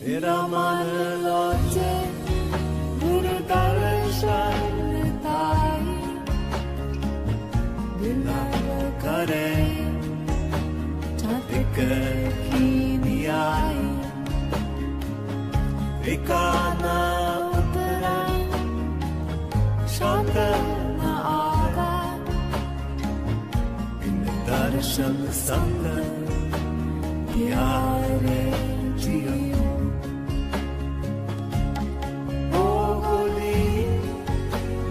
Viramanılace Vurdarışanıtai Dilakare Chatikakiniai Vikana Utara Shantana Aga Darshan Sangha Pyare Jiyo Ogoli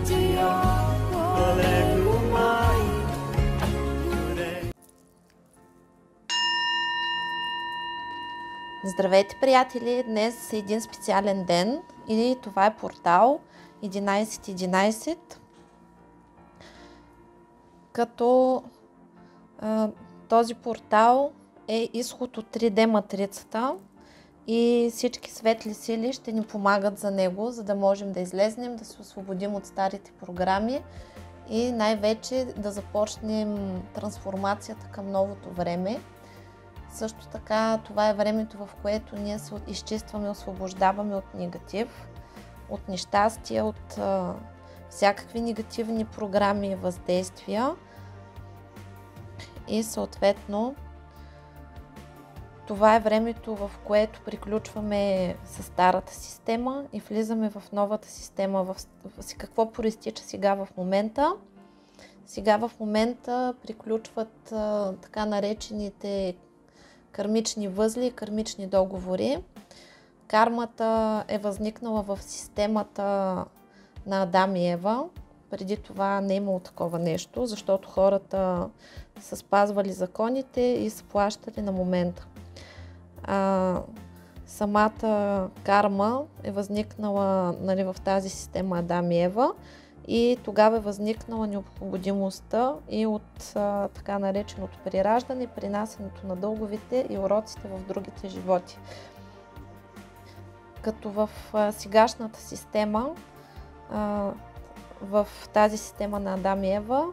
Jiyo Olegumai Здравейте, приятели! Днес е един специален ден и това е портал 1111, като този портал е изход от 3D матрицата и всички светли сили ще ни помагат за него, за да можем да излезнем, да се освободим от старите програми и най-вече да започнем трансформацията към новото време. Също така това е времето, в което ние се изчистваме, освобождаваме от негатив, от нещастия, от всякакви негативни програми и въздействия. И съответно това е времето, в което приключваме с старата система и влизаме в новата система. Какво проистича сега в момента? Сега в момента приключват така наречените кармични възли, кармични договори. Кармата е възникнала в системата на Адам и Ева. Преди това не е имало такова нещо, защото хората са спазвали законите и са плащали на момента. Самата карма е възникнала, нали, в тази система Адам и Ева и тогава е възникнала необходимостта и от така нареченото прираждане, принасянето на дълговите и уроците в другите животи. Като в сегашната система, в тази система на Адам и Ева,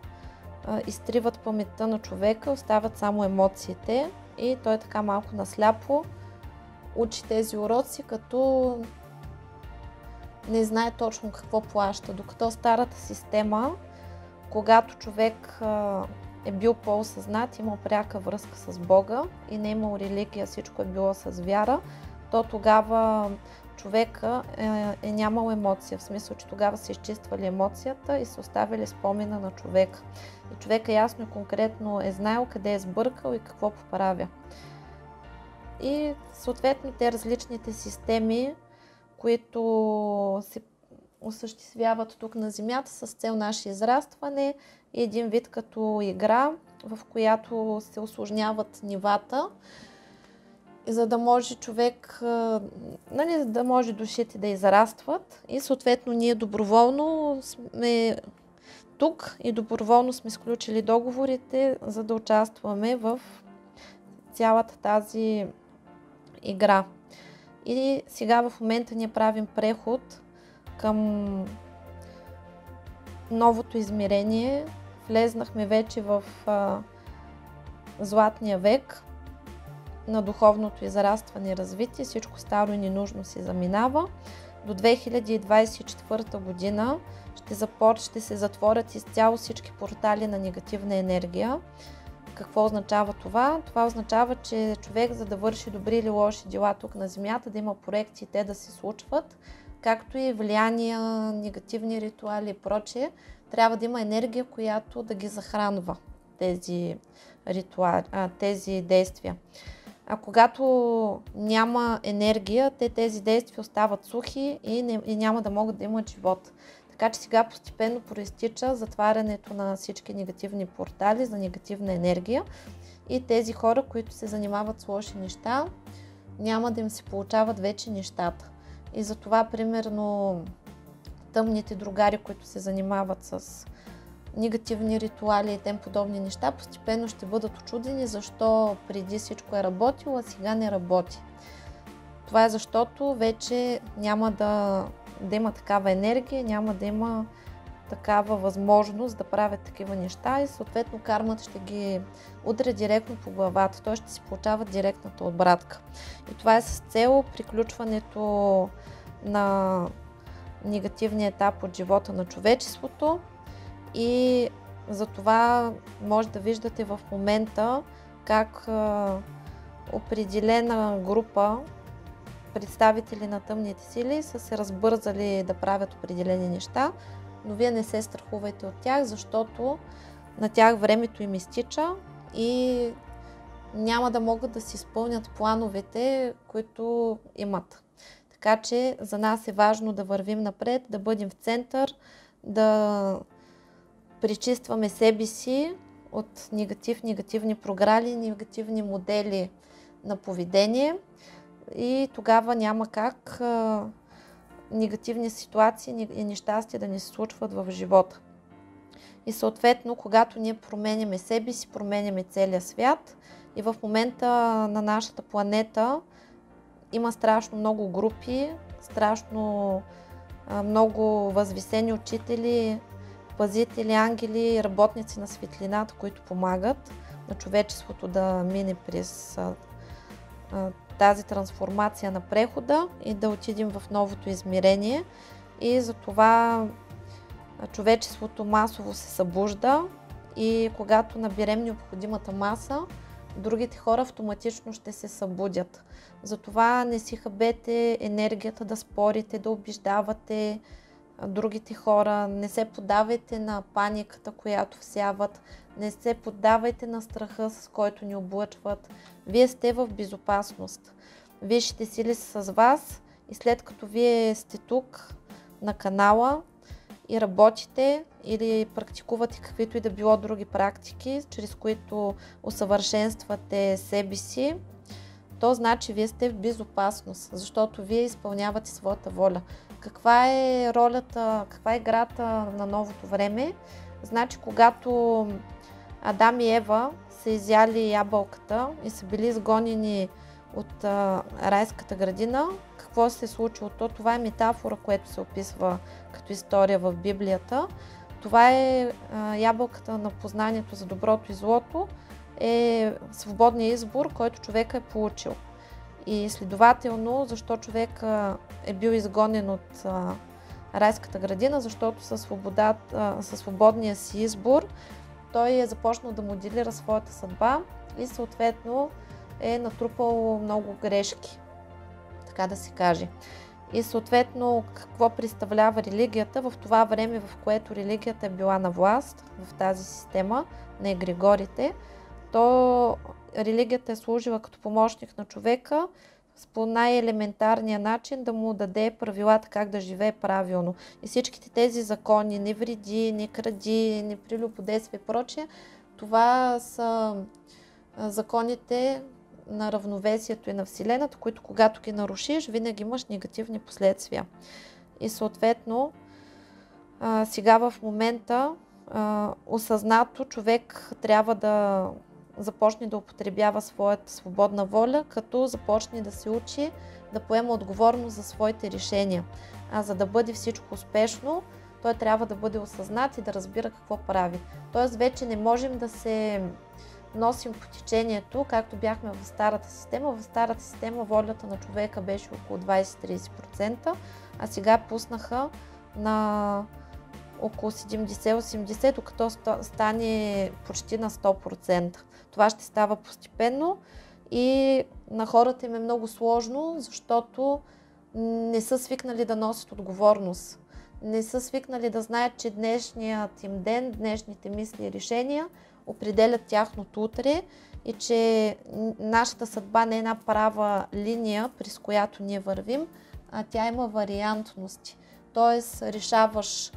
изтриват паметта на човека, остават само емоциите и той така малко насляпо учи тези уроци, като не знае точно какво плаща. Докато старата система, когато човек е бил по-осъзнат, имал пряка връзка с Бога и не е имал религия, всичко е било с вяра, то тогава човека е нямал емоция, в смисъл, че тогава са изчиствали емоцията и са оставили спомена на човека. И човека ясно и конкретно е знаел къде е сбъркал и какво поправя. И съответно те различните системи, които се осъществяват тук на Земята с цел наше израстване, е един вид като игра, в която се усложняват нивата, за да може човек, нали, да може душите да израстват и съответно ние доброволно сме тук и доброволно сме сключили договорите, за да участваме в цялата тази игра. И сега в момента ние правим преход към новото измерение. Влезнахме вече в златния век на духовното израстване и развитие. Всичко старо и ненужно се заминава. До 2024 година ще се затворят изцяло всички портали на негативна енергия. Какво означава това? Това означава, че човек, за да върши добри или лоши дела тук на Земята, да има проекции, те да се случват, както и влияния, негативни ритуали и прочее, трябва да има енергия, която да ги захранва тези действия. А когато няма енергия, тези действия остават сухи и няма да могат да имат живот. Така че сега постепенно проистича затварянето на всички негативни портали за негативна енергия и тези хора, които се занимават с лоши неща, няма да им се получават вече нещата. И затова, примерно, тъмните другари, които се занимават с негативни ритуали и тем подобни неща, постепенно ще бъдат очудени защо преди всичко е работило, а сега не работи. Това е защото вече няма да има такава енергия, няма да има такава възможност да правят такива неща и съответно кармата ще ги удря директно по главата. Той ще си получава директната обратка. И това е с цел приключването на негативния етап от живота на човечеството и затова може да виждате в момента как определена група представители на тъмните сили са се разбързали да правят определени неща, но вие не се страхувайте от тях, защото на тях времето им изтича и няма да могат да си изпълнят плановете, които имат. Така че за нас е важно да вървим напред, да бъдем в център, да пречистваме себе си от негативни програми, негативни модели на поведение и тогава няма как негативни ситуации и нещастия да ни се случват в живота. И съответно, когато ние променяме себе си, променяме целия свят и в момента на нашата планета има страшно много групи, страшно много възвисени учители, пазители, ангели, работници на светлината, които помагат на човечеството да мине през тази трансформация на прехода и да отидем в новото измерение. И затова човечеството масово се събужда и когато наберем необходимата маса, другите хора автоматично ще се събудят. Затова не си хабете енергията да спорите, да убеждавате другите хора, не се поддавайте на паниката, която всяват, не се поддавайте на страха, с който ни облъчват. Вие сте в безопасност. Висшите сили са с вас и след като вие сте тук на канала и работите или практикувате каквито и да било други практики, чрез които усъвършенствате себе си, то значи вие сте в безопасност, защото вие изпълнявате своята воля. Каква е ролята, каква е играта на новото време? Значи, когато Адам и Ева са изяли ябълката и са били изгонени от райската градина, какво се е случило? Това е метафора, която се описва като история в Библията. Това е ябълката на познанието за доброто и злото, е свободният избор, който човек е получил. И следователно, защо човек е бил изгонен от райската градина, защото със свободния си избор той е започнал да моделира своята съдба и съответно е натрупал много грешки, така да се каже. И съответно какво представлява религията в това време, в което религията е била на власт в тази система на егрегорите, то религията е служила като помощник на човека по най-елементарния начин да му даде правилата как да живее правилно. И всичките тези закони, не вреди, не кради, не прелюбодействай и прочее, това са законите на равновесието и на Вселената, които когато ги нарушиш, винаги имаш негативни последствия. И съответно, сега в момента осъзнато човек трябва да започне да употребява своята свободна воля, като започне да се учи да поема отговорност за своите решения. А за да бъде всичко успешно, той трябва да бъде осъзнат и да разбира какво прави. Тоест вече не можем да се носим по течението, както бяхме в старата система. В старата система волята на човека беше около 20-30%, а сега пуснаха на около 70-80%, докато стане почти на 100%. Това ще става постепенно и на хората им е много сложно, защото не са свикнали да носят отговорност. Не са свикнали да знаят, че днешният им ден, днешните мисли и решения определят тяхното утре и че нашата съдба не е една права линия, през която ние вървим, а тя има вариантности. Тоест решаваш,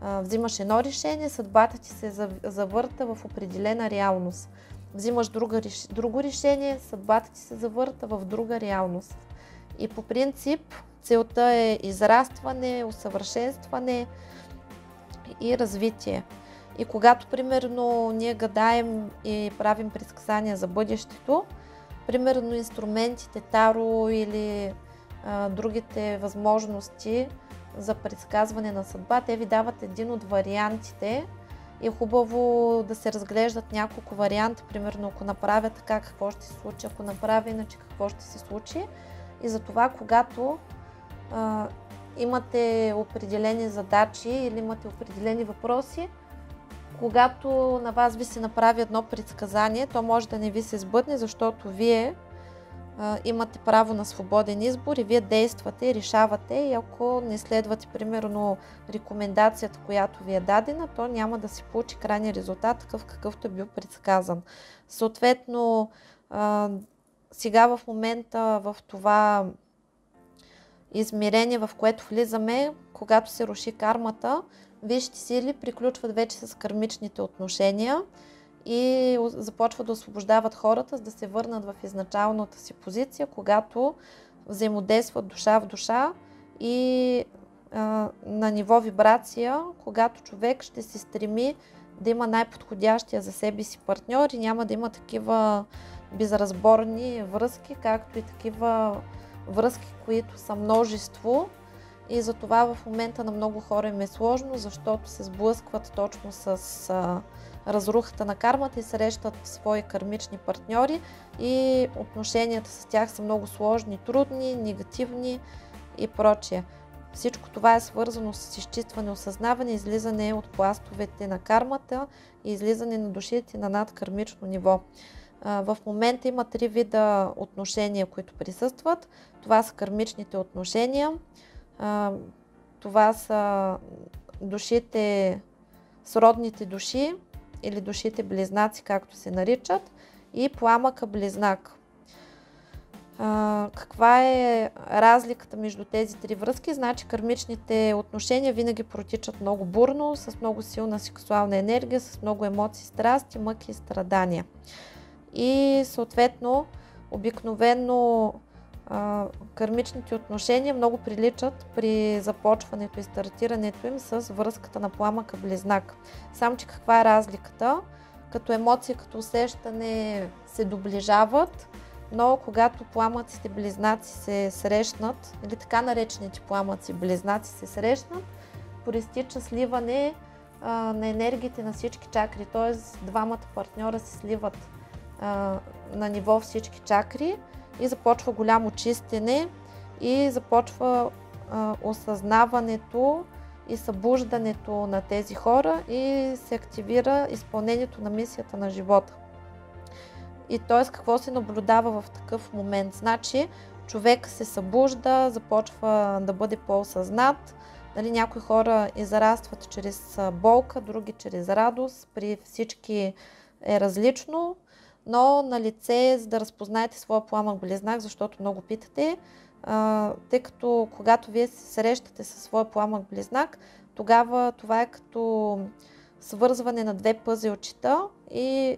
взимаш едно решение, съдбата ти се завърта в определена реалност. Взимаш друго решение, съдбата ти се завърта в друга реалност. И по принцип целта е израстване, усъвършенстване и развитие. И когато, примерно, ние гадаем и правим предсказания за бъдещето, примерно инструментите Таро или другите възможности за предсказване на съдба. Те ви дават един от вариантите и е хубаво да се разглеждат няколко варианта. Примерно, ако направя така, какво ще се случи, ако направя иначе, какво ще се случи. И затова, когато имате определени задачи или имате определени въпроси, когато на вас ви се направи едно предсказание, то може да не ви се сбъдне, защото вие имате право на свободен избор и вие действате, решавате, и ако не следвате примерно рекомендацията, която ви е дадена, то няма да се получи крайния резултат, такъв какъвто е бил предсказан. Съответно, сега в момента в това измерение, в което влизаме, когато се руши кармата, висшите сили приключват вече с кармичните отношения и започват да освобождават хората, за да се върнат в изначалната си позиция, когато взаимодействат душа в душа и на ниво вибрация, когато човек ще се стреми да има най-подходящия за себе си партньор и няма да има такива безразборни връзки, както и такива връзки, които са множество. И затова в момента на много хора им е сложно, защото се сблъскват точно с разрухата на кармата и срещат свои кармични партньори и отношенията с тях са много сложни, трудни, негативни и прочее. Всичко това е свързано с изчистване, осъзнаване, излизане от пластовете на кармата и излизане на душите на надкармично ниво. В момента има 3 вида отношения, които присъстват. Това са кармичните отношения, това са душите, сродните души или душите близнаци, както се наричат, и пламъка близнак. Каква е разликата между тези 3 връзки? Значи кармичните отношения винаги протичат много бурно, с много силна сексуална енергия, с много емоции, страсти, мъки и страдания. И съответно, обикновено кармичните отношения много приличат при започването и стартирането им с връзката на пламъка близнак. Само че каква е разликата? Като емоции, като усещане се доближават, но когато пламъците близнаци се срещнат, или така наречените пламъци близнаци се срещнат, проистича сливане на енергиите на всички чакри, т.е. двамата партньора се сливат на ниво всички чакри и започва голямо чистене и започва осъзнаването и събуждането на тези хора и се активира изпълнението на мисията на живота. И т.е. какво се наблюдава в такъв момент? Значи човек се събужда, започва да бъде по-осъзнат. Нали, някои хора израстват чрез болка, други чрез радост. При всички е различно, но на лице, за да разпознаете своя пламък близнак, защото много питате, тъй като когато вие се срещате със своя пламък близнак, тогава това е като свързване на 2 пъзелчета и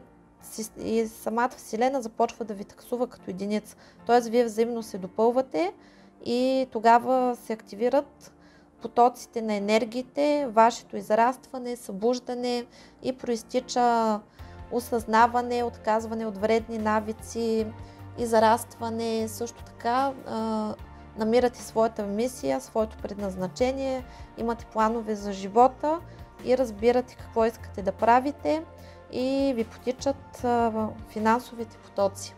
самата Вселена започва да ви таксува като единица. Т.е. вие взаимно се допълвате и тогава се активират потоците на енергиите, вашето израстване, събуждане и проистича осъзнаване, отказване от вредни навици, израстване, също така намирате своята мисия, своето предназначение, имате планове за живота и разбирате какво искате да правите и ви потичат финансовите потоци.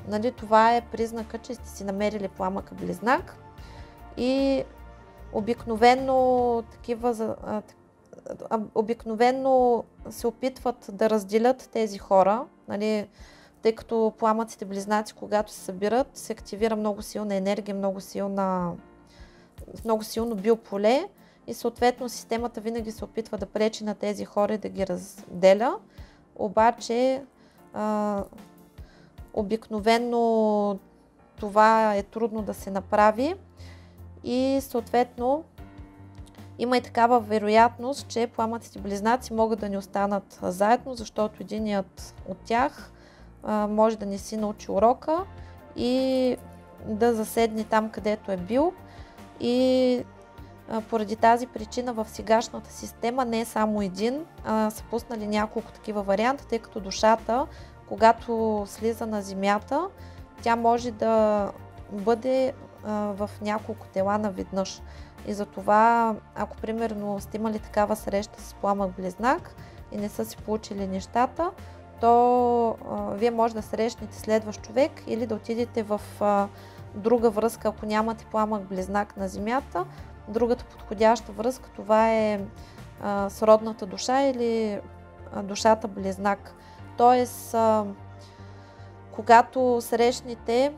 Нали, това е признака, че сте си намерили пламъка близнак и обикновено се опитват да разделят тези хора, нали, тъй като пламъците близнаци, когато се събират, се активира много силна енергия, много силно биополе и съответно системата винаги се опитва да пречи на тези хора да ги разделя. Обаче обикновено това е трудно да се направи и съответно има и такава вероятност, че пламъците близнаци могат да не останат заедно, защото единият от тях може да не си научи урока и да заседне там, където е бил. И поради тази причина в сегашната система не е само един, са пуснали няколко такива варианта, тъй като душата, когато слиза на земята, тя може да бъде в няколко тела наведнъж. И затова, ако примерно сте имали такава среща с пламък близнак и не са си получили нещата, то вие може да срещнете следващ човек или да отидете в друга връзка, ако нямате пламък близнак на Земята. Другата подходяща връзка, това е сродната душа или душата близнак. Тоест, когато срещнете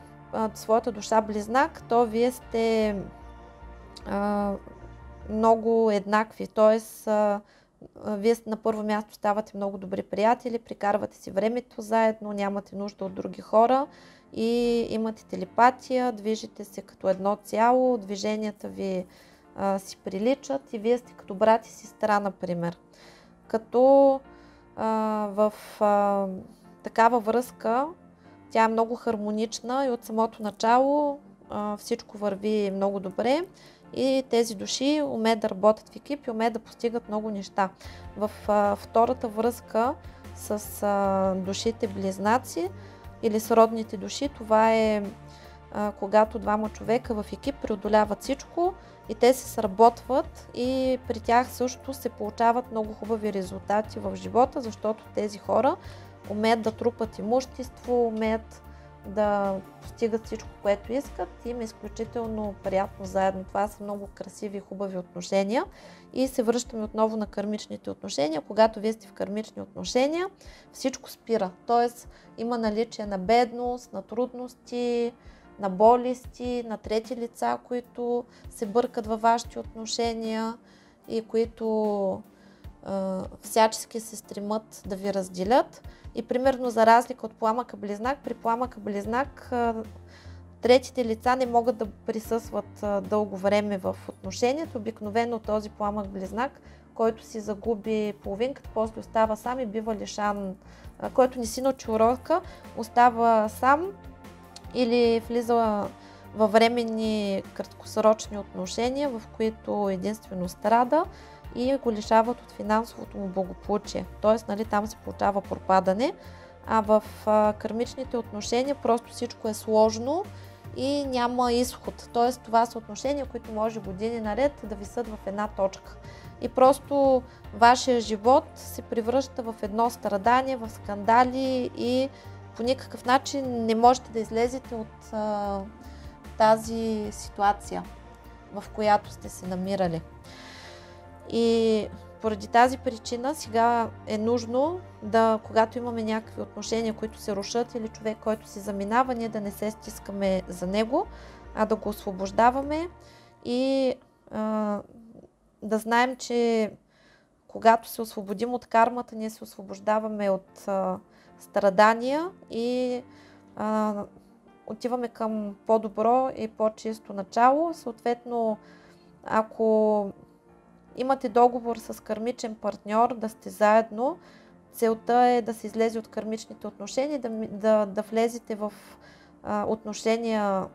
своята душа близнак, то вие сте много еднакви. Тоест, вие на първо място ставате много добри приятели, прекарвате си времето заедно, нямате нужда от други хора и имате телепатия, движите се като едно цяло, движенията ви си приличат и вие сте като брат и сестра, например. Като в такава връзка тя е много хармонична и от самото начало всичко върви много добре и тези души умеят да работят в екип и умеят да постигат много неща. В втората връзка с душите близнаци или сродните души, това е когато двама човека в екип преодоляват всичко и те се сработват и при тях също се получават много хубави резултати в живота, защото тези хора умеят да трупат имущество, умеят да постигат всичко, което искат и им е изключително приятно заедно. Това са много красиви и хубави отношения. И се връщаме отново на кармичните отношения. Когато вие сте в кармични отношения, всичко спира. Тоест има наличие на бедност, на трудности, на болести, на трети лица, които се бъркат във вашите отношения и които всячески се стремат да ви разделят. И примерно за разлика от пламъка близнак, при пламъка близнак третите лица не могат да присъстват дълго време в отношението. Обикновено този пламък близнак, който си загуби половинката, после остава сам и бива лишан, който не си научи урока, остава сам или влиза във временни краткосрочни отношения, в които единствено страда и го лишават от финансовото му благополучие. Тоест, нали, там се получава пропадане, а в кармичните отношения просто всичко е сложно и няма изход. Тоест, това са отношения, които може години наред да висят в една точка. И просто вашия живот се превръща в едно страдание, в скандали и по никакъв начин не можете да излезете от тази ситуация, в която сте се намирали. И поради тази причина сега е нужно да, когато имаме някакви отношения, които се рушат или човек, който си заминава, ние да не се стискаме за него, а да го освобождаваме и да знаем, че когато се освободим от кармата, ние се освобождаваме от страдания и отиваме към по-добро и по-чисто начало. Съответно, ако имате договор с кармичен партньор да сте заедно, целта е да се излезе от кармичните отношения, да влезете в отношения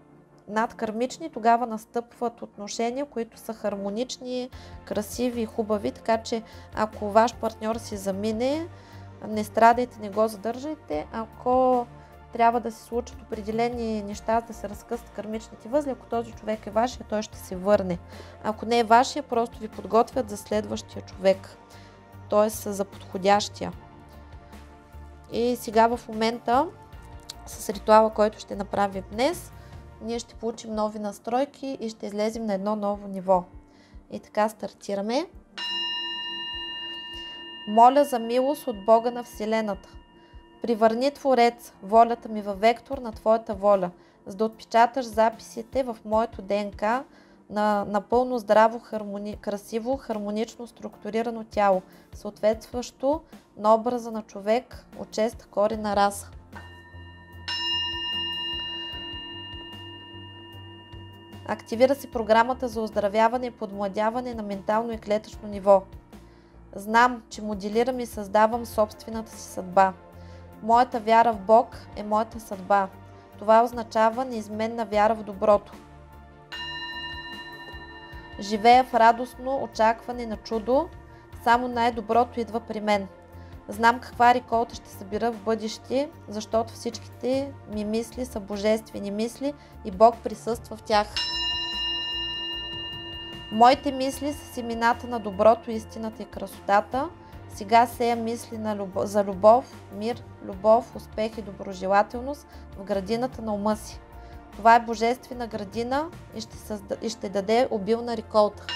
надкармични, тогава настъпват отношения, които са хармонични, красиви и хубави, така че ако ваш партньор си замине, не страдайте, не го задържайте. Ако трябва да се случат определени неща, да се разкъсат кармичните възли, ако този човек е вашия, той ще се върне. Ако не е вашия, просто ви подготвят за следващия човек, т.е. за подходящия. И сега в момента, с ритуала, който ще направим днес, ние ще получим нови настройки и ще излезем на едно ново ниво. И така стартираме. Моля за милост от Бога на Вселената. Привърни, Творец, волята ми във вектор на Твоята воля, за да отпечаташ записите в моето ДНК на напълно здраво, красиво, хармонично структурирано тяло, съответстващо на образа на човек от честа коренна раса. Активира се програмата за оздравяване и подмладяване на ментално и клетъчно ниво. Знам, че моделирам и създавам собствената си съдба. Моята вяра в Бог е моята съдба. Това означава неизменна вяра в доброто. Живея в радостно очакване на чудо, само най-доброто идва при мен. Знам каква реколта ще събира в бъдеще, защото всичките ми мисли са божествени мисли и Бог присъства в тях. Моите мисли са семената на доброто, истината и красотата. Сега сея мисли за любов, мир, любов, успех и доброжелателност в градината на ума си. Това е божествена градина и ще даде обилна реколта.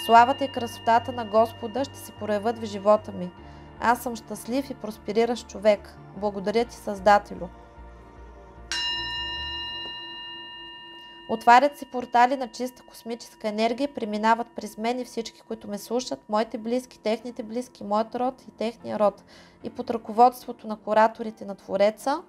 Славата и красотата на Господа ще се проявят в живота ми. Аз съм щастлив и проспериращ човек. Благодаря ти, Създателю. Отварят се портали на чиста космическа енергия, преминават през мен и всички, които ме слушат, моите близки, техните близки, моят род и техния род. И под ръководството на кураторите на Твореца,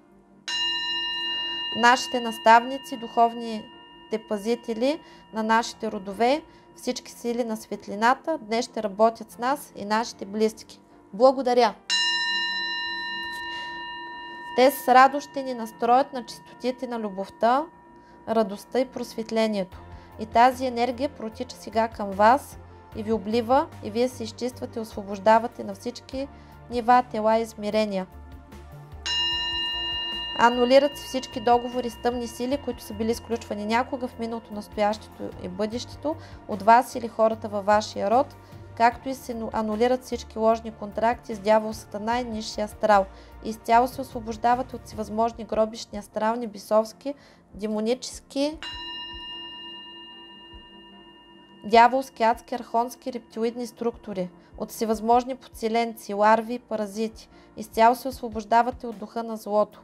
нашите наставници, духовните пазители на нашите родове, всички сили на светлината, днес ще работят с нас и нашите близки. Благодаря! Те с радост ще ни настроят на чистотите на любовта, радостта и просветлението. И тази енергия протича сега към вас и ви облива, и вие се изчиствате и освобождавате на всички нива, тела и измерения. Анулират се всички договори с тъмни сили, които са били сключвани някога в миналото, настоящето и бъдещето от вас или хората във вашия род, както и се анулират всички ложни контракти с дявол, сатана и нисшия астрал. Изцяло се освобождавате от всевъзможни гробищни, астрални, бисовски, демонически, дяволски, адски, архонски, рептилоидни структури, от всевъзможни подселенци, ларви и паразити. Изцяло се освобождавате от духа на злото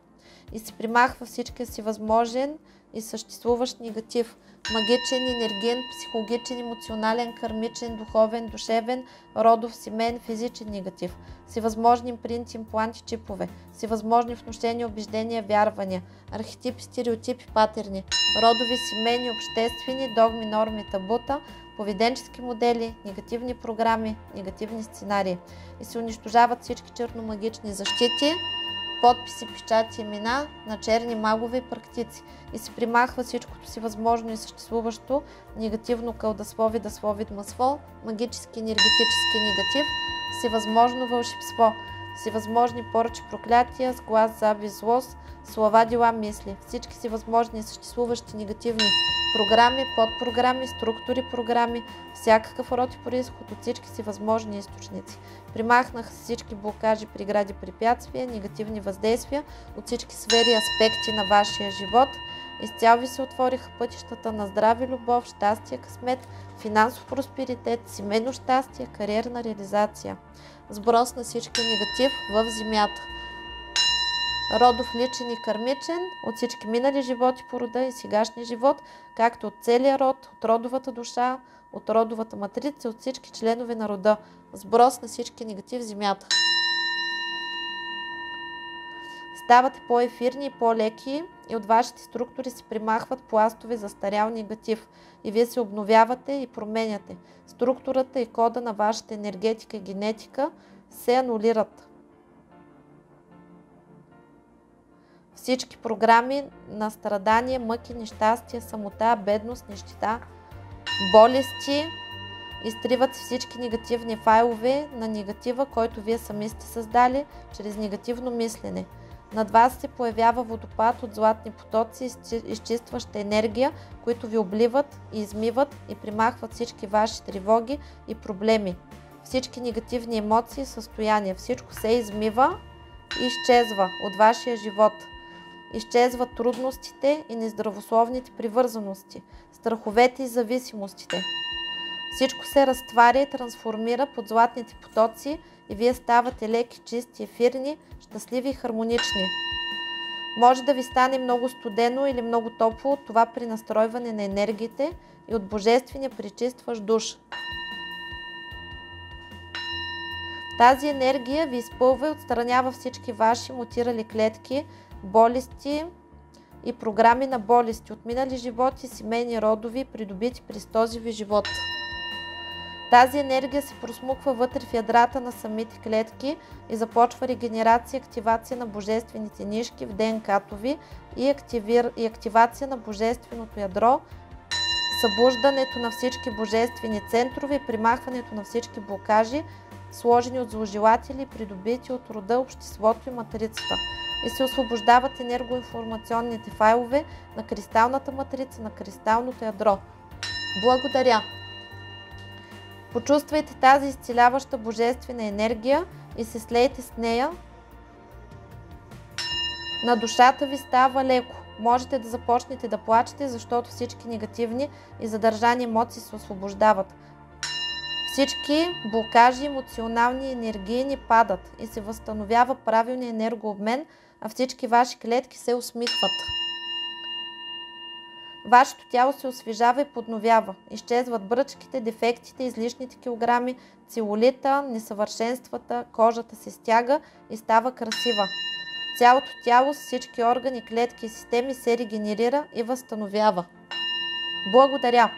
и се примахва всички всевъзможен и съществуващ негатив, магичен, енергиен, психологичен, емоционален, кармичен, духовен, душевен, родов, семейен, физичен негатив, всевъзможни импринти, импланти, чипове, всевъзможни внушения, убеждения, вярвания, архетипи, стереотипи, патерни, родови, семейни, обществени, догми, норми, табута, поведенчески модели, негативни програми, негативни сценарии. И се унищожават всички черномагични защити, подписи, печати, имена на черни магове и практици. И се примахва всичкото си възможно и съществуващо негативно кълдаслови, даслови, дмъсво, магически, енергетически негатив, всевъзможно вълшебство, всевъзможни поръчи, проклятия, сглаз, завист, злост, слова, дела, мисли, всички си възможни и съществуващи негативни програми, подпрограми, структури, програми, всякакъв род и произход от всички си възможни източници. Примахнах всички блокажи, прегради, препятствия, негативни въздействия от всички сфери и аспекти на вашия живот. Изцяло ви се отвориха пътищата на здраве, любов, щастие, късмет, финансов просперитет, семейно щастие, кариерна реализация. Сброс на всички негатив в земята. Родов, личен и кармичен, от всички минали животи по рода и сегашния живот, както от целия род, от родовата душа, от родовата матрица, от всички членове на рода. Сброс на всички негатив в земята. Ставате по-ефирни и по-леки и от вашите структури се примахват пластове застарял негатив и вие се обновявате и променяте. Структурата и кода на вашата енергетика и генетика се анулират. Всички програми на страдания, мъки, нещастие, самота, бедност, нищета, болести, изтриват всички негативни файлове на негатива, който вие сами сте създали чрез негативно мислене. Над вас се появява водопад от златни потоци, изчистваща енергия, които ви обливат и измиват и примахват всички ваши тревоги и проблеми. Всички негативни емоции и състояния. Всичко се измива и изчезва от вашия живот. Изчезват трудностите и нездравословните привързаности, страховете и зависимостите. Всичко се разтваря и трансформира под златните потоци и вие ставате леки, чисти, ефирни, щастливи и хармонични. Може да ви стане много студено или много топло от това пренастройване на енергиите и от божествения пречистващ душ. Тази енергия ви изпълва и отстранява всички ваши мутирали клетки, болести и програми на болести от минали животи, семейни, родови, придобити през този ви живот. Тази енергия се просмуква вътре в ядрата на самите клетки и започва регенерация, активация на божествените нишки в ДНК-то ви и активация на божественото ядро, събуждането на всички божествени центрове и примахването на всички блокажи, сложени от зложелатели, придобити от рода, обществото и матрицата. И се освобождават енергоинформационните файлове на кристалната матрица, на кристалното ядро. Благодаря. Почувствайте тази изцеляваща божествена енергия и се слейте с нея. На душата ви става леко. Можете да започнете да плачете, защото всички негативни и задържани емоции се освобождават. Всички блокажи, емоционални и енергийни падат и се възстановява правилния енергообмен, а всички ваши клетки се усмихват. Вашето тяло се освежава и подновява. Изчезват бръчките, дефектите, излишните килограми, целулита, несъвършенствата, кожата се стяга и става красива. Цялото тяло с всички органи, клетки и системи се регенерира и възстановява. Благодаря!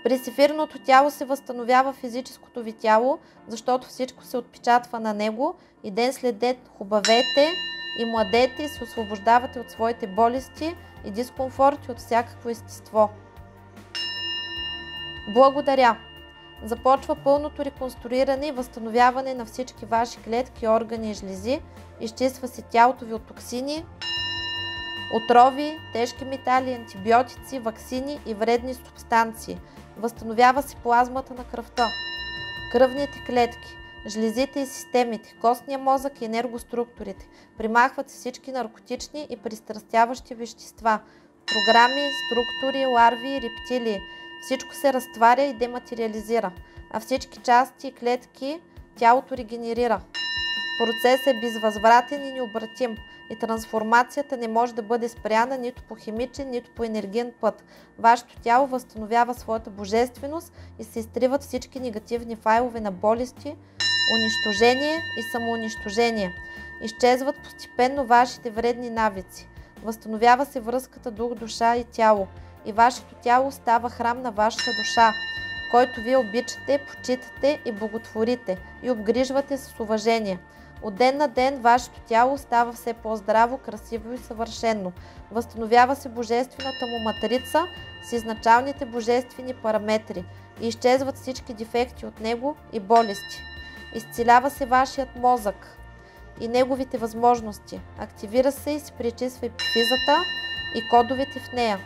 През ефирното тяло се възстановява физическото ви тяло, защото всичко се отпечатва на него и ден след ден хубавете и младете и се освобождавате от своите болести и дискомфорти от всякакво естество. Благодаря! Започва пълното реконструиране и възстановяване на всички ваши клетки, органи и жлези. Изчиства се тялото ви от токсини, отрови, тежки метали, антибиотици, ваксини и вредни субстанции. Възстановява се плазмата на кръвта, кръвните клетки, жлезите и системите, костния мозък и енергоструктурите. Примахват се всички наркотични и пристрастяващи вещества, програми, структури, ларви и рептилии. Всичко се разтваря и дематериализира, а всички части и клетки тялото регенерира. Процесът е безвъзвратен и необратим и трансформацията не може да бъде спряна нито по химичен, нито по енергиен път. Вашето тяло възстановява своята божественост и се изтриват всички негативни файлове на болести, унищожение и самоунищожение. Изчезват постепенно вашите вредни навици. Възстановява се връзката дух, душа и тяло. И вашето тяло става храм на вашата душа, който вие обичате, почитате и благотворите и обгрижвате с уважение. От ден на ден вашето тяло става все по-здраво, красиво и съвършено. Възстановява се божествената му матрица с изначалните божествени параметри и изчезват всички дефекти от него и болести. Изцелява се вашият мозък и неговите възможности. Активира се и се пречиства епифизата и кодовете в нея.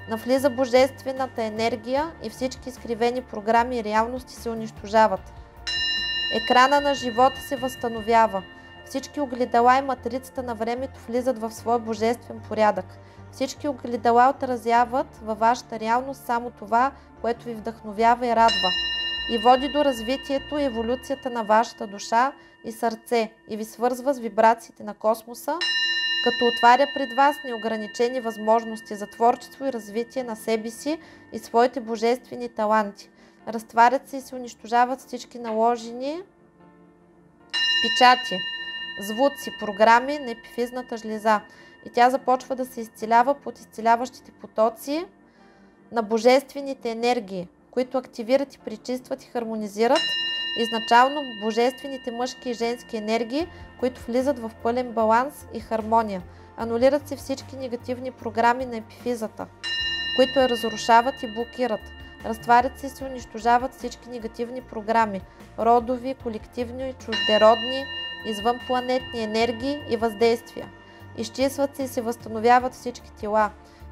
Навлиза божествената енергия и всички изкривени програми и реалности се унищожават. Екрана на живота се възстановява. Всички огледала и матрицата на времето влизат в своя божествен порядък. Всички огледала отразяват във вашата реалност само това, което ви вдъхновява и радва. И води до развитието и еволюцията на вашата душа и сърце и ви свързва с вибрациите на космоса, като отваря пред вас неограничени възможности за творчество и развитие на себе си и своите божествени таланти. Разтварят се и се унищожават всички наложени печати, звуци, програми на епифизната жлеза и тя започва да се изцелява под изцеляващите потоци на божествените енергии, които активират и пречистват и хармонизират изначално божествените мъжки и женски енергии, които влизат в пълен баланс и хармония. Анулират се всички негативни програми на епифизата, които я разрушават и блокират. Разтварят се и се унищожават всички негативни програми, родови, колективни, чуждеродни, извънпланетни енергии и въздействия. Изчистват се и се възстановяват всички тела,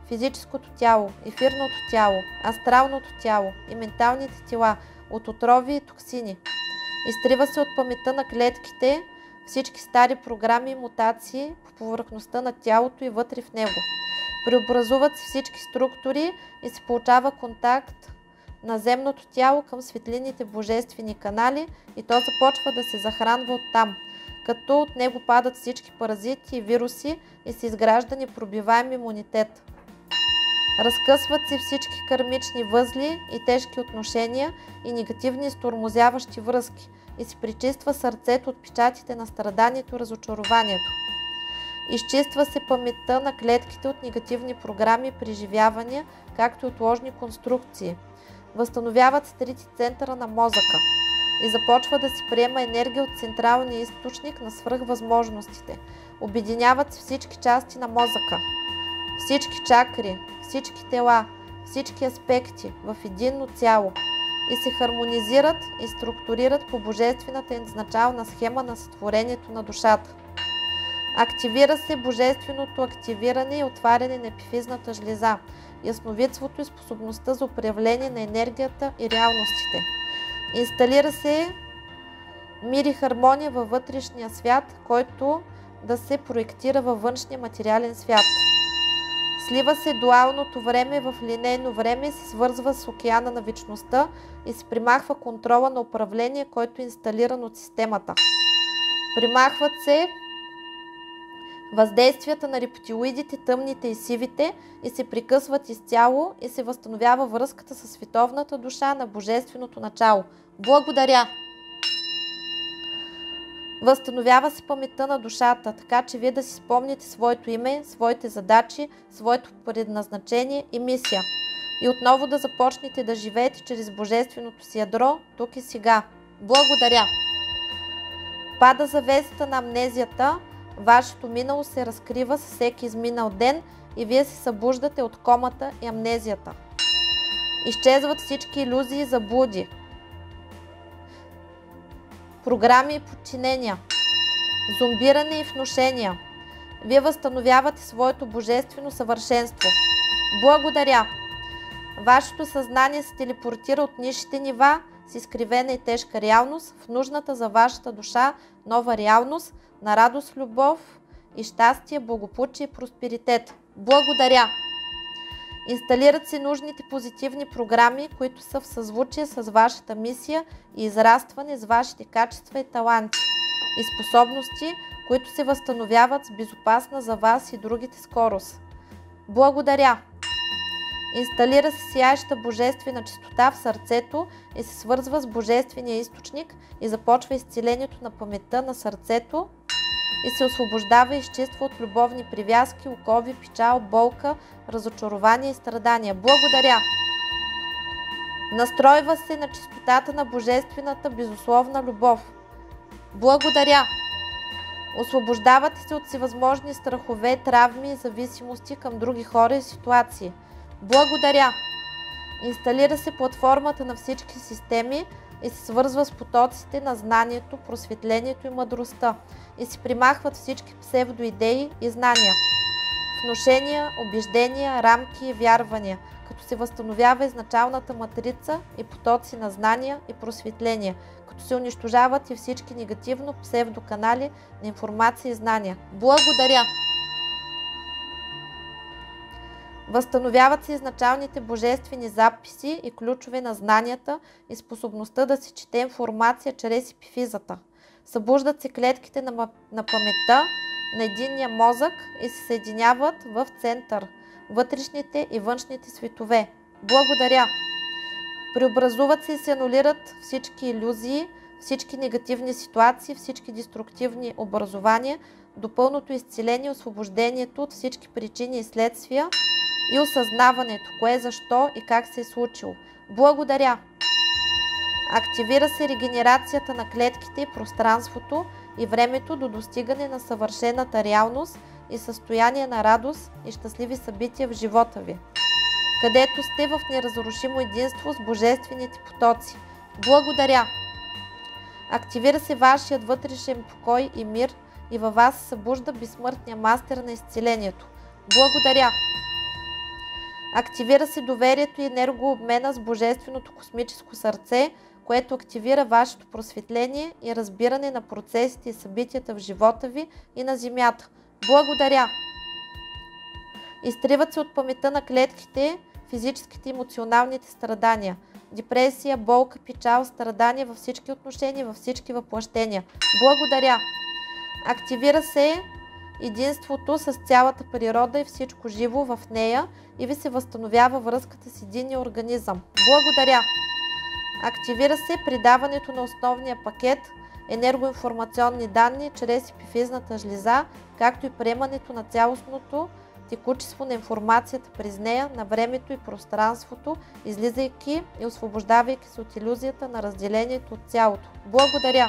физическото тяло, ефирното тяло, астралното тяло и менталните тела от отрови и токсини. Изтрива се от паметта на клетките всички стари програми и мутации по повърхността на тялото и вътре в него. Преобразуват се всички структури и се получава контакт на земното тяло към светлинните божествени канали и то започва да се захранва оттам, като от него падат всички паразити и вируси и се изгражда непробиваем имунитет. Разкъсват се всички кармични възли и тежки отношения и негативни стормозяващи връзки и се пречиства сърцето от печатите на страданието и разочарованието. Изчиства се паметта на клетките от негативни програми и преживявания, както и от ложни конструкции. Възстановяват се трите центъра на мозъка и започва да се приема енергия от централния източник на свръхвъзможностите. Обединяват се всички части на мозъка, всички чакри, всички тела, всички аспекти в единно цяло и се хармонизират и структурират по божествената изначална схема на сътворението на душата. Активира се божественото активиране и отваряне на епифизната жлеза, ясновидството и способността за управление на енергията и реалностите. Инсталира се мир и хармония във вътрешния свят, който да се проектира във външния материален свят. Слива се дуалното време в линейно време и се свързва с океана на вечността и се примахва контрола на управление, който е инсталиран от системата. Примахват се въздействията на рептилоидите, тъмните и сивите и се прекъсват изцяло и се възстановява връзката с световната душа на божественото начало. Благодаря! Възстановява се паметта на душата, така че вие да си спомните своето име, своите задачи, своето предназначение и мисия. И отново да започнете да живеете чрез божественото си ядро, тук и сега. Благодаря! Пада завесата на амнезията, вашето минало се разкрива със всеки изминал ден и вие се събуждате от комата и амнезията. Изчезват всички илюзии и заблуди, програми и подчинения, зомбиране и внушения. Вие възстановявате своето божествено съвършенство. Благодаря! Вашето съзнание се телепортира от нисшите нива с изкривена и тежка реалност в нужната за вашата душа нова реалност на радост, любов и щастие, благополучие и просперитет. Благодаря! Инсталират се нужните позитивни програми, които са в съзвучие с вашата мисия и израстване с вашите качества и таланти и способности, които се възстановяват с безопасна за вас и другите скорост. Благодаря! Инсталира се сияеща божествена чистота в сърцето и се свързва с божествения източник и започва изцелението на паметта на сърцето и се освобождава и изчиства от любовни привязки, окови, печал, болка, разочарование и страдания. Благодаря! Настройва се на чистотата на божествената безусловна любов. Благодаря! Освобождавате се от всевъзможни страхове, травми и зависимости към други хора и ситуации. Благодаря! Инсталира се платформата на всички системи и се свързва с потоците на знанието, просветлението и мъдростта и се примахват всички псевдоидеи и знания, внушения, убеждения, рамки и вярвания, като се възстановява изначалната матрица и потоци на знания и просветление, като се унищожават и всички негативно псевдоканали на информация и знания. Благодаря! Възстановяват се изначалните божествени записи и ключове на знанията и способността да се чете информация чрез епифизата. Събуждат се клетките на паметта на единния мозък и се съединяват в център, вътрешните и външните светове. Благодаря! Преобразуват се и се анулират всички илюзии, всички негативни ситуации, всички деструктивни образования, до пълното изцеление, освобождението от всички причини и следствия и осъзнаването, кое, защо и как се е случило. Благодаря! Активира се регенерацията на клетките и пространството и времето до достигане на съвършената реалност и състояние на радост и щастливи събития в живота ви, където сте в неразрушимо единство с божествените потоци. Благодаря! Активира се вашият вътрешен покой и мир и във вас се събужда безсмъртния мастер на изцелението. Благодаря! Активира се доверието и енергообмена с божественото космическо сърце, което активира вашето просветление и разбиране на процесите и събитията в живота ви и на Земята. Благодаря! Изтриват се от паметта на клетките физическите и емоционалните страдания, депресия, болка, печал, страдания във всички отношения, във всички въплъщения. Благодаря! Активира се единството с цялата природа и всичко живо в нея и ви се възстановява връзката с единния организъм. Благодаря! Активира се предаването на основния пакет енергоинформационни данни чрез епифизната жлеза, както и приемането на цялостното текучество на информацията през нея, на времето и пространството, излизайки и освобождавайки се от илюзията на разделението от цялото. Благодаря!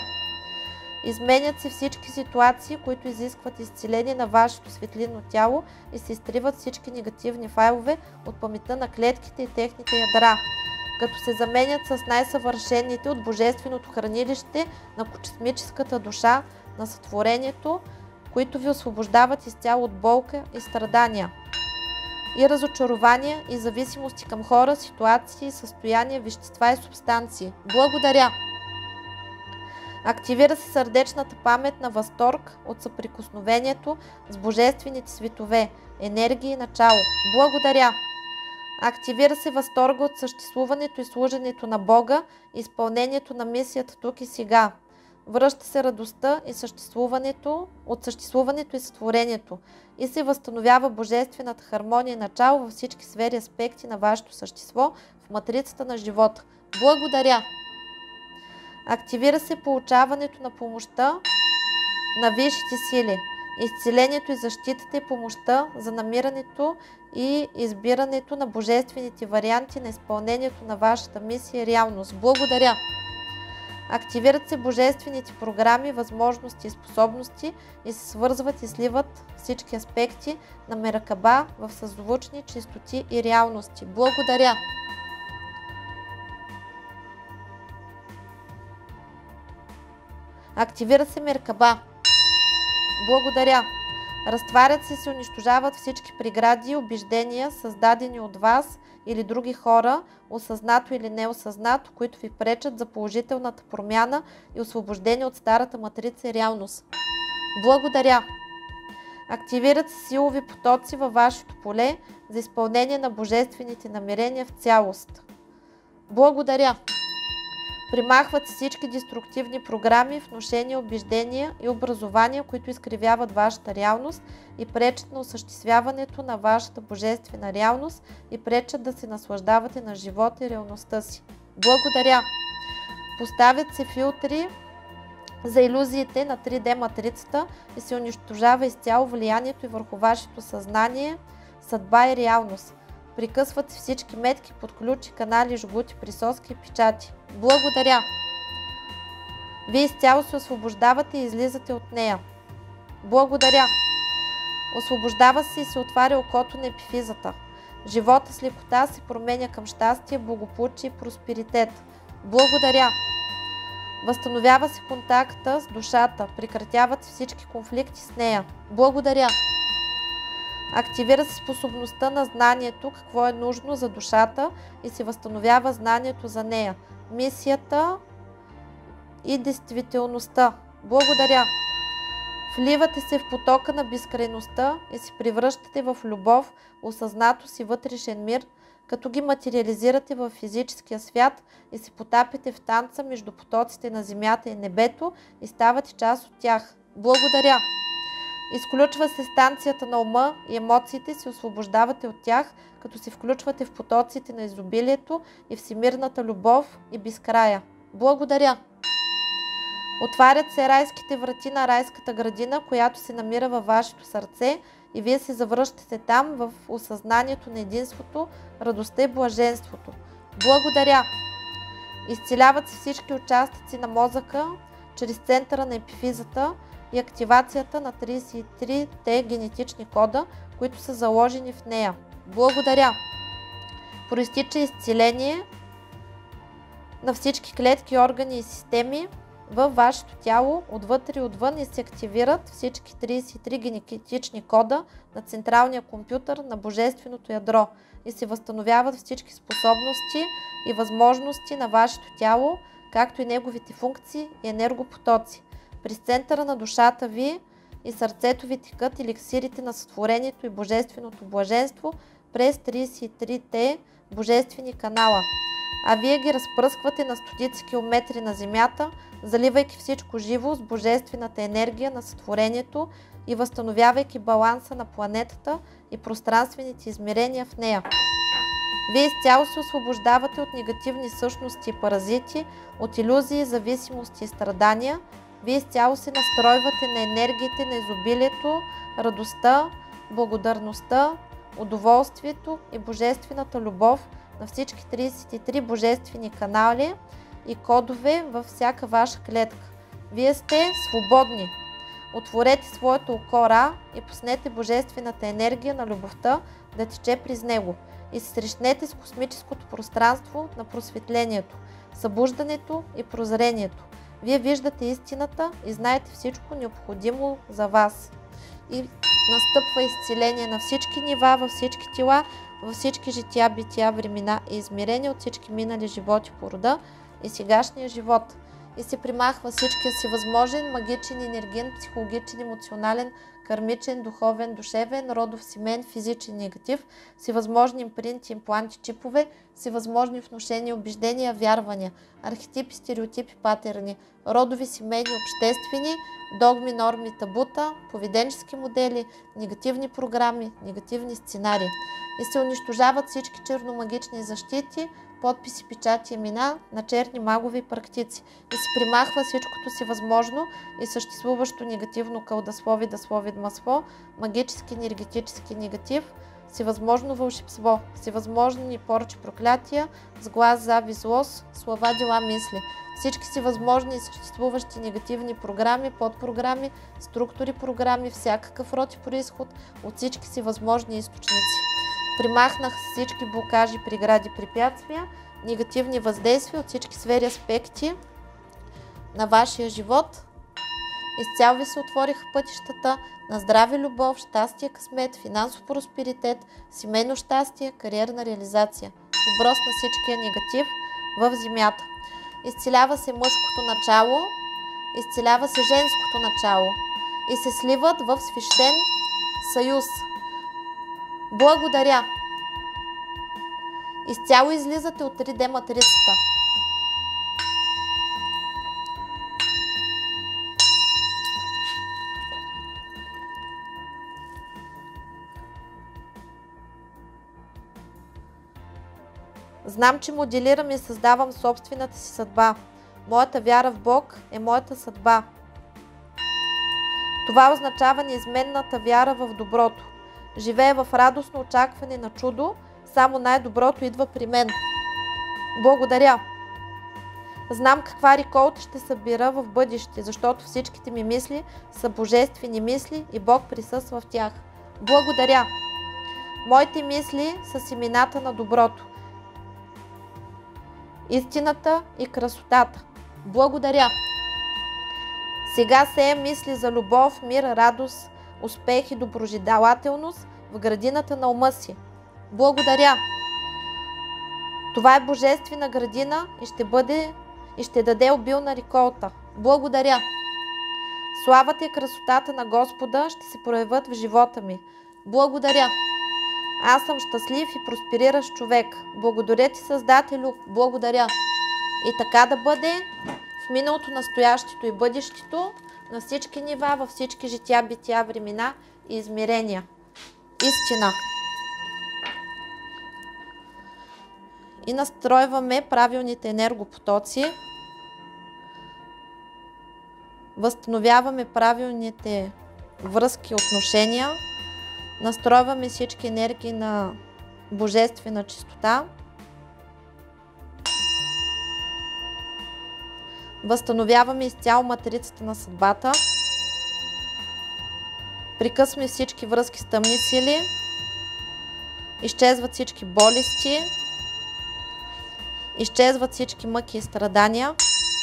Изменят се всички ситуации, които изискват изцеление на вашето светлинно тяло и се изтриват всички негативни файлове от паметта на клетките и техните ядра, като се заменят с най-съвършените от божественото хранилище на космическата душа на сътворението, които ви освобождават изцяло от болка и страдания, и разочарования и зависимости към хора, ситуации, състояния, вещества и субстанции. Благодаря! Активира се сърдечната памет на възторг от съприкосновението с божествените светове, енергии и начало. Благодаря! Активира се възторга от съществуването и служенето на Бога и изпълнението на мисията тук и сега. Връща се радостта и от съществуването и сътворението и се възстановява божествената хармония и начало във всички сфери аспекти на вашето същество в матрицата на живота. Благодаря! Активира се получаването на помощта на висшите сили, изцелението и защитата и помощта за намирането и избирането на божествените варианти на изпълнението на вашата мисия и реалност. Благодаря! Активират се божествените програми, възможности и способности и се свързват и сливат всички аспекти на Меркаба в съзвучни чистоти и реалности. Благодаря! Активира се Меркаба. Благодаря! Разтварят се и се унищожават всички прегради и убеждения, създадени от вас или други хора, осъзнато или неосъзнато, които ви пречат за положителната промяна и освобождение от старата матрица и реалност. Благодаря! Активират се силови потоци във вашето поле за изпълнение на божествените намерения в цялост. Благодаря! Примахват всички деструктивни програми, внушения, убеждения и образования, които изкривяват вашата реалност и пречат на осъществяването на вашата божествена реалност и пречат да се наслаждавате на живота и реалността си. Благодаря! Поставят се филтри за илюзиите на 3D матрицата и се унищожава изцяло влиянието и върху вашето съзнание, съдба и реалност. Прекъсват се всички метки под ключи, канали, жгути, присоски и печати. Благодаря! Вие изцяло се освобождавате и излизате от нея. Благодаря! Освобождава се и се отваря окото на епифизата. Живота с лекота се променя към щастие, благополучие и просперитет. Благодаря! Възстановява се контакта с душата. Прекратяват се всички конфликти с нея. Благодаря! Активира се способността на знанието, какво е нужно за душата и се възстановява знанието за нея, мисията и действителността. Благодаря! Вливате се в потока на безкрайността и се превръщате в любов, осъзнатост и вътрешен мир, като ги материализирате в физическия свят и се потапите в танца между потоците на земята и небето и ставате част от тях. Благодаря! Изключва се станцията на ума и емоциите, се освобождавате от тях, като се включвате в потоците на изобилието и всемирната любов и безкрая. Благодаря! Отварят се райските врати на райската градина, която се намира във вашето сърце и вие се завръщате там в осъзнанието на единството, радостта и блаженството. Благодаря! Изцеляват се всички участъци на мозъка чрез центъра на епифизата и активацията на 33-те генетични кода, които са заложени в нея. Благодаря! Произтича изцеление на всички клетки, органи и системи във вашето тяло, отвътре и отвън, и се активират всички 33 генетични кода на централния компютър на божественото ядро и се възстановяват всички способности и възможности на вашето тяло, както и неговите функции и енергопотоци. През центъра на душата ви и сърцето ви текат еликсирите на сътворението и божественото блаженство през 33-те божествени канала, а вие ги разпръсквате на стотици километри на земята, заливайки всичко живо с божествената енергия на сътворението и възстановявайки баланса на планетата и пространствените измерения в нея. Вие изцяло се освобождавате от негативни същности и паразити, от илюзии, зависимости и страдания. Вие изцяло се настройвате на енергиите на изобилието, радостта, благодарността, удоволствието и божествената любов на всички 33 божествени канали и кодове във всяка ваша клетка. Вие сте свободни. Отворете своето око Ра и пуснете божествената енергия на любовта да тече през него и се срещнете с космическото пространство на просветлението, събуждането и прозрението. Вие виждате истината и знаете всичко необходимо за вас. и настъпва изцеление на всички нива, във всички тела, във всички жития, бития, времена и измерения от всички минали животи по рода и сегашния живот. И се примахва всичкия си възможен, магичен, енергиен, психологичен, емоционален, кармичен, духовен, душевен, родов, семейен, физичен негатив, всевъзможни импринти, импланти, чипове, всевъзможни внушения, убеждения, вярвания, архетипи, стереотипи, патерни, родови, семейни, обществени, догми, норми, табута, поведенчески модели, негативни програми, негативни сценарии. И се унищожават всички черномагични защити, подписи, печати, имена на черни магови практици. И се примахва всичкото си възможно и съществуващо негативно кълдаслови, даслови, масло, магически, енергетически негатив, всевъзможно вълшебство, всевъзможни поръчи, проклятия, сглаз, завист, злост, слова, дела, мисли. Всички си възможни и съществуващи негативни програми, подпрограми, структури, програми, всякакъв род и произход от всички си възможни източници. Примахнах всички блокажи, прегради, препятствия, негативни въздействия от всички сфери, аспекти на вашия живот. Изцяло ви се отвориха пътищата на здраве, любов, щастие, късмет, финансов просперитет, семейно щастие, кариерна реализация. Сброс на всичкия негатив в земята. Изцелява се мъжкото начало, изцелява се женското начало и се сливат в свещен съюз. Благодаря! Изцяло излизате от 3D матрицата. Знам, че моделирам и създавам собствената си съдба. Моята вяра в Бог е моята съдба. Това означава неизменната вяра в доброто. Живея в радостно очакване на чудо, само най-доброто идва при мен. Благодаря! Знам каква реколта ще събира в бъдеще, защото всичките ми мисли са божествени мисли и Бог присъства в тях. Благодаря! Моите мисли са семената на доброто, истината и красотата. Благодаря! Сега сея мисли за любов, мир, радост, успех и доброжелателност в градината на ума си. Благодаря! Това е божествена градина и ще даде обилна реколта. Благодаря! Славата и красотата на Господа ще се проявят в живота ми. Благодаря! Аз съм щастлив и проспериращ човек. Благодаря ти, Създателю. Благодаря! И така да бъде в миналото, настоящето и бъдещето, на всички нива, във всички жития, бития, времена и измерения. Истина. И настройваме правилните енергопотоци. Възстановяваме правилните връзки, отношения. Настройваме всички енергии на божествена чистота. Възстановяваме изцяло матрицата на съдбата. Прекъсваме всички връзки с тъмни сили. Изчезват всички болести. Изчезват всички мъки и страдания.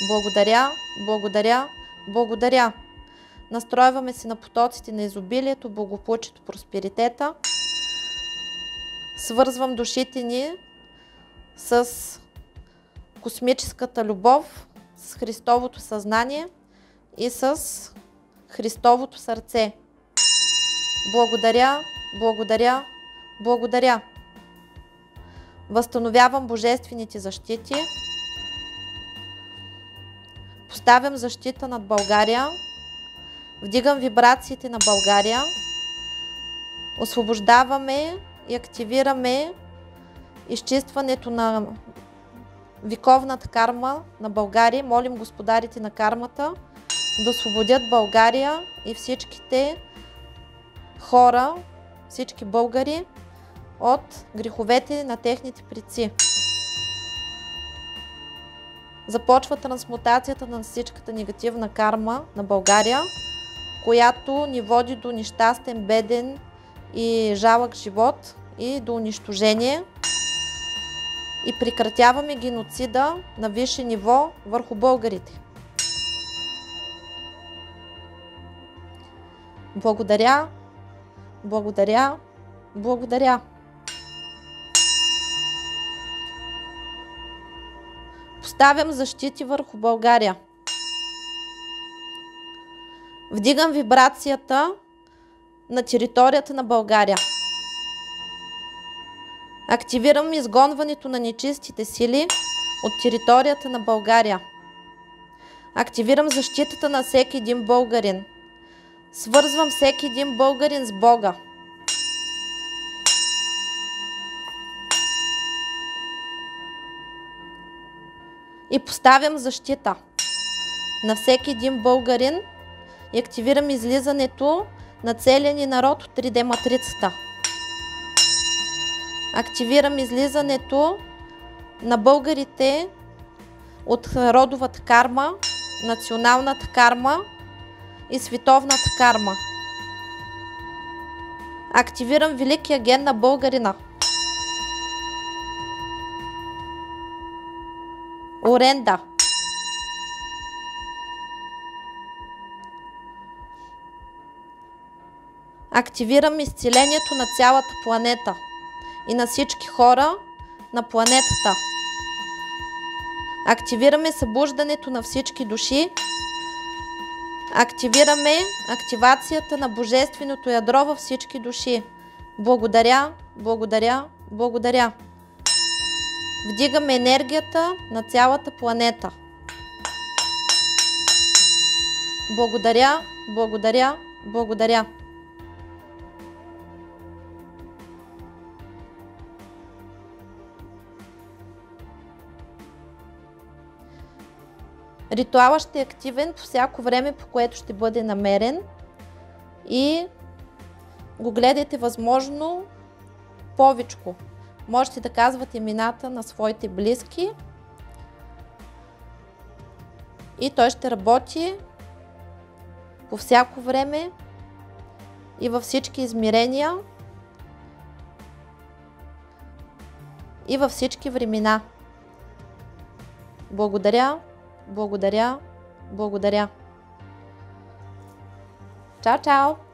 Благодаря, благодаря, благодаря. Настройваме се на потоците на изобилието, благополучието, просперитета. Свързвам душите ни с космическата любов, с Христовото съзнание и с Христовото сърце. Благодаря, благодаря, благодаря. Възстановявам божествените защити. Поставям защита над България. Вдигам вибрациите на България. Освобождаваме и активираме изчистването на вековната карма на България. Молим господарите на кармата да освободят България и всичките хора, всички българи от греховете на техните предци. Започва трансмутацията на всичката негативна карма на България, която ни води до нещастен, беден и жалък живот и до унищожение. И прекратяваме геноцида на висше ниво върху българите. Благодаря, благодаря, благодаря. Поставям защити върху България. Вдигам вибрацията на територията на България. Активирам изгонването на нечистите сили от територията на България. Активирам защитата на всеки един българин. Свързвам всеки един българин с Бога. И поставям защита на всеки един българин и активирам излизането на целия ни народ от 3D матрицата. Активирам излизането на българите от родовата карма, националната карма и световната карма. Активирам великия ген на българина. Оренда. Активирам изцелението на цялата планета и на всички хора на планетата. Активираме събуждането на всички души. Активираме активацията на божественото ядро във всички души. Благодаря, благодаря, благодаря. Вдигаме енергията на цялата планета. Благодаря, благодаря, благодаря. Ритуалът ще е активен по всяко време, по което ще бъде намерен, и го гледайте възможно повечко. Можете да казвате имената на своите близки и той ще работи по всяко време и във всички измерения и във всички времена. Благодаря, благодаря, благодаря. Чао, чао!